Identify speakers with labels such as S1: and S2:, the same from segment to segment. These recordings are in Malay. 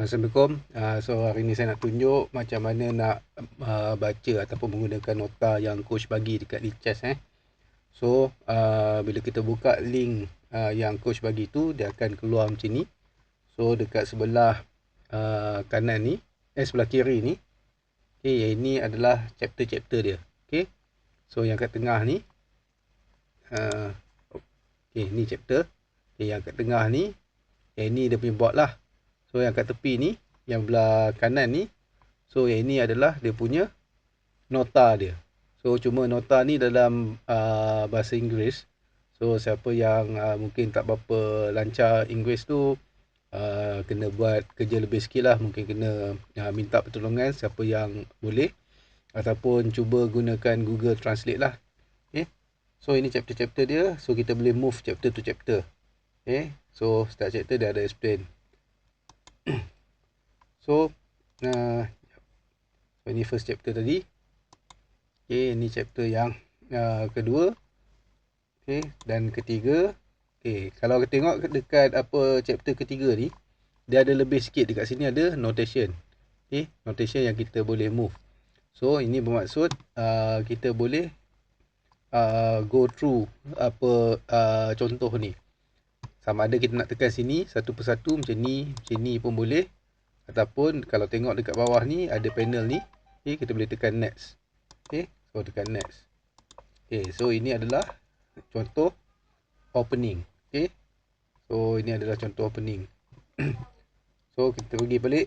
S1: Assalamualaikum. So hari ni saya nak tunjuk macam mana nak baca ataupun menggunakan nota yang coach bagi dekat Lichess. So bila kita buka link yang coach bagi tu, dia akan keluar macam ni. So dekat sebelah kanan ni, sebelah kiri ni, yang ini adalah chapter-chapter dia. So yang kat tengah ni, ni chapter. Yang kat tengah ni, yang ini dia punya board lah. So yang kat tepi ni, yang belah kanan ni, so yang ini adalah dia punya nota dia. So cuma nota ni dalam bahasa Inggeris. So siapa yang mungkin tak berapa lancar Inggeris tu, kena buat kerja lebih sikit lah. Mungkin kena minta pertolongan siapa yang boleh, ataupun cuba gunakan Google Translate lah. So ini chapter-chapter dia. So kita boleh move chapter to chapter. So setiap chapter dia ada explain. So ini first chapter tadi. Ini chapter yang kedua. Dan ketiga. Kalau kita tengok dekat apa chapter ketiga ni, dia ada lebih sikit. Dekat sini ada notation. Notation yang kita boleh move. So ini bermaksud kita boleh go through apa contoh ni. Sama ada kita nak tekan sini satu persatu macam ni pun boleh. Ataupun kalau tengok dekat bawah ni ada panel ni, kita boleh tekan next. So tekan next. So ini adalah contoh opening. So ini adalah contoh opening. So kita pergi balik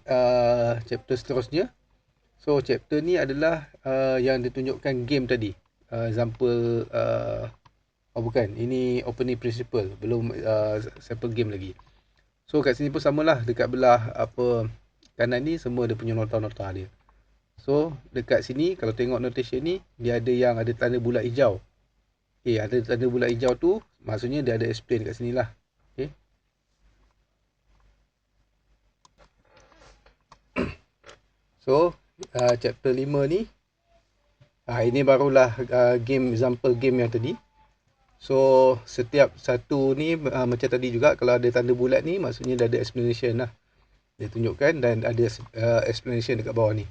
S1: chapter seterusnya. So chapter ni adalah yang ditunjukkan game tadi. Example bukan, ini opening principle, belum sample game lagi. So kat sini pun samalah, dekat belah apa kanan ni semua dia punya nota-nota dia. So dekat sini kalau tengok notation ni, dia ada yang ada tanda bulat hijau. Ada tanda bulat hijau tu maksudnya dia ada explain kat sini lah. So chapter 5 ni, ini barulah game, example game yang tadi. So setiap satu ni macam tadi juga, kalau ada tanda bulat ni maksudnya dia ada explanation lah. Dia tunjukkan dan ada explanation dekat bawah ni.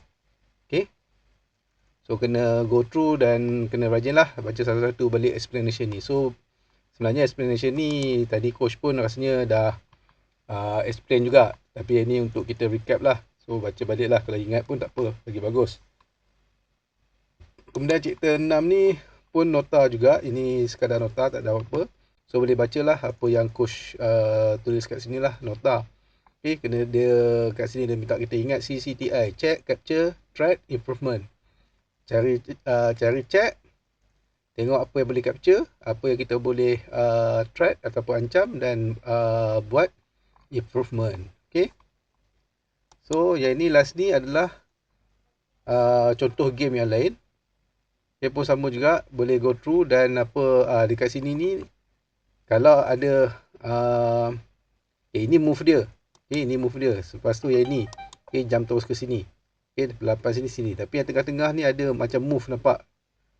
S1: So kena go through dan kena rajin lah baca satu-satu balik explanation ni. So sebenarnya explanation ni tadi coach pun rasanya dah explain juga. Tapi ini untuk kita recap lah. So baca balik lah, kalau ingat pun tak apa, lagi bagus. Kemudian chapter 6 ni pun nota juga. Ini sekadar nota, tak ada apa. So boleh bacalah apa yang coach tulis kat sini lah, nota. Kena dia kat sini dia minta kita ingat CCTI, check, capture, threat, improvement. Cari check, tengok apa yang boleh capture, apa yang kita boleh threat ataupun ancam, dan buat improvement. So yang ini last ni adalah contoh game yang lain. Dia pun sama juga, boleh go through dan apa dekat sini ni kalau ada ini move dia. Ini move dia. Lepas tu yang ni, jump terus ke sini. Lepas sini. Tapi yang tengah-tengah ni ada macam move, nampak?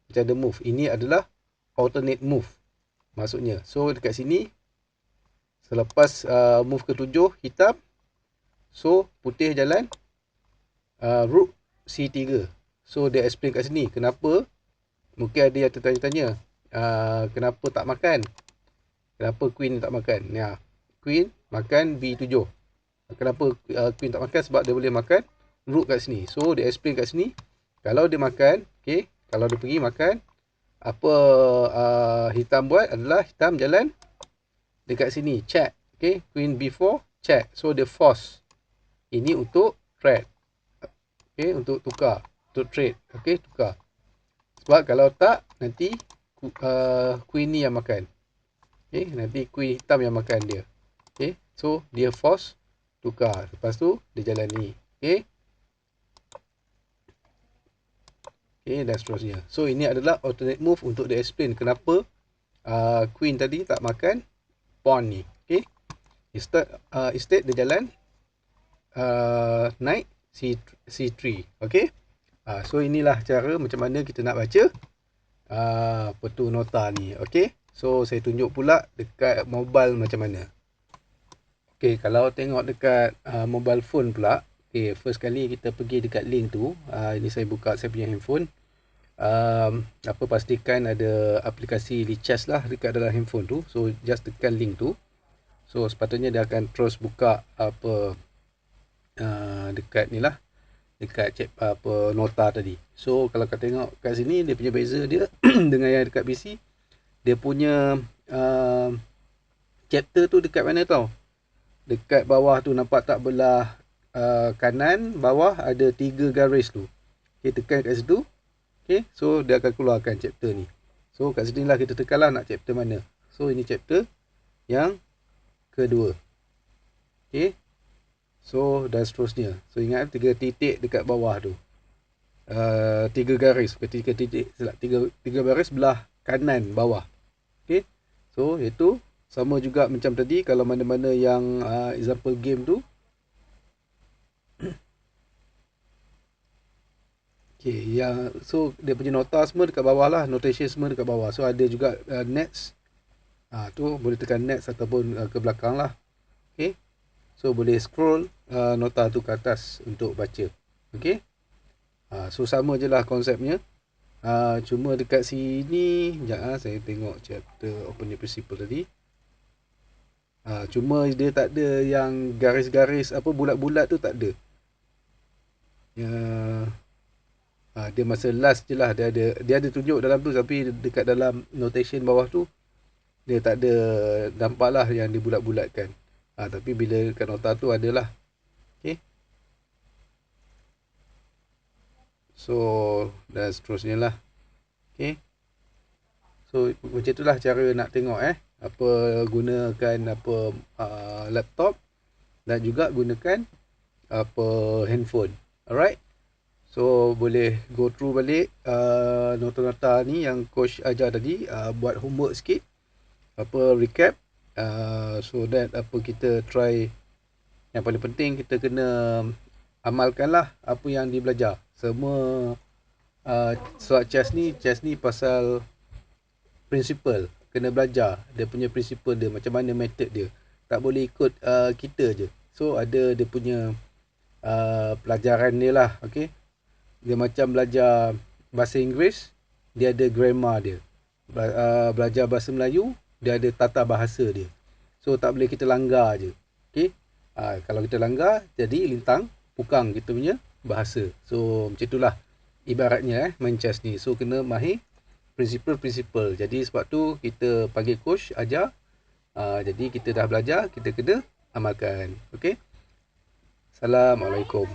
S1: Macam ada move. Ini adalah alternate move maksudnya. So dekat sini, selepas move ke-7 hitam, so putih jalan rook C3. So dia explain kat sini kenapa. Mungkin ada yang tertanya-tanya, kenapa tak makan, kenapa queen tak makan. Queen makan B7. Kenapa queen tak makan? Sebab dia boleh makan rook kat sini. So dia explain kat sini, kalau dia makan, kalau dia pergi makan, apa hitam buat adalah hitam jalan dekat sini, check. Queen B4, check. So dia force. Ini untuk threat. Untuk tukar, untuk trade. Tukar. Sebab kalau tak, nanti queen ni yang makan. Nanti queen hitam yang makan dia. So dia force tukar. Lepas tu dia jalan ni. Dan seterusnya. So ini adalah alternate move untuk dia explain kenapa queen tadi tak makan pawn ni. Instead dia jalan knight C3. So inilah cara macam mana kita nak baca apa tu nota ni. So saya tunjuk pula dekat mobile macam mana. Okay, kalau tengok dekat mobile phone pula, okay, first kali kita pergi dekat link tu. Ini saya buka saya punya handphone. Pastikan ada aplikasi Lichess lah dekat dalam handphone tu. So just tekan link tu. So sepatutnya dia akan terus buka dekat ni lah, dekat nota tadi. So kalau kau tengok kat sini, dia punya beza dia dengan yang dekat PC, dia punya chapter tu dekat mana tau? Dekat bawah tu, nampak tak belah kanan bawah ada 3 garis tu. Okay, tekan kat situ. Okay, so dia akan keluarkan chapter ni. So kat sini lah kita tekan lah nak chapter mana. So ini chapter yang kedua. Okay, so dan seterusnya. So ingat 3 titik dekat bawah tu. 3 garis, bukan 3 titik, silap, 3 baris belah kanan bawah. Okay, so itu sama juga macam tadi. Kalau mana-mana yang example game tu, okay, yang so dia punya nota semua dekat bawah lah, notation semua dekat bawah. So ada juga next, tu boleh tekan next ataupun ke belakang lah. Okay, so boleh scroll nota tu ke atas untuk baca. Okay, so sama je lah konsepnya. Cuma dekat sini sekejap, saya tengok chapter opening principle tadi. Cuma dia tak ada yang garis-garis bulat-bulat tu, tak ada. Dia masa last je lah, dia ada tunjuk dalam tu, tapi dekat dalam notation bawah tu dia tak ada nampak lah yang dibulat-bulatkan. Tapi bila dekat nota tu adalah. Okay, so dan seterusnya lah. Okay, so macam itulah cara nak tengok gunakan laptop dan juga gunakan handphone. Alright, so boleh go through balik nota-nota ni yang coach ajar tadi, buat homework sikit, recap, so that kita try. Yang paling penting kita kena amalkan lah apa yang dibelajar. Semua soal chess ni pasal principle, kena belajar dia punya principle dia, macam mana method dia. Tak boleh ikut kita je. So ada dia punya pelajaran dia lah. Okay, dia macam belajar bahasa Inggeris, dia ada grammar dia. Belajar bahasa Melayu, dia ada tata bahasa dia. So tak boleh kita langgar je. Okay, kalau kita langgar, jadi lintang pukang kita punya bahasa. So macam itulah ibaratnya main chess ni. So kena mahir principle. Jadi sebab tu kita panggil coach ajar. Jadi kita dah belajar, kita kena amalkan. Okay, Assalamualaikum.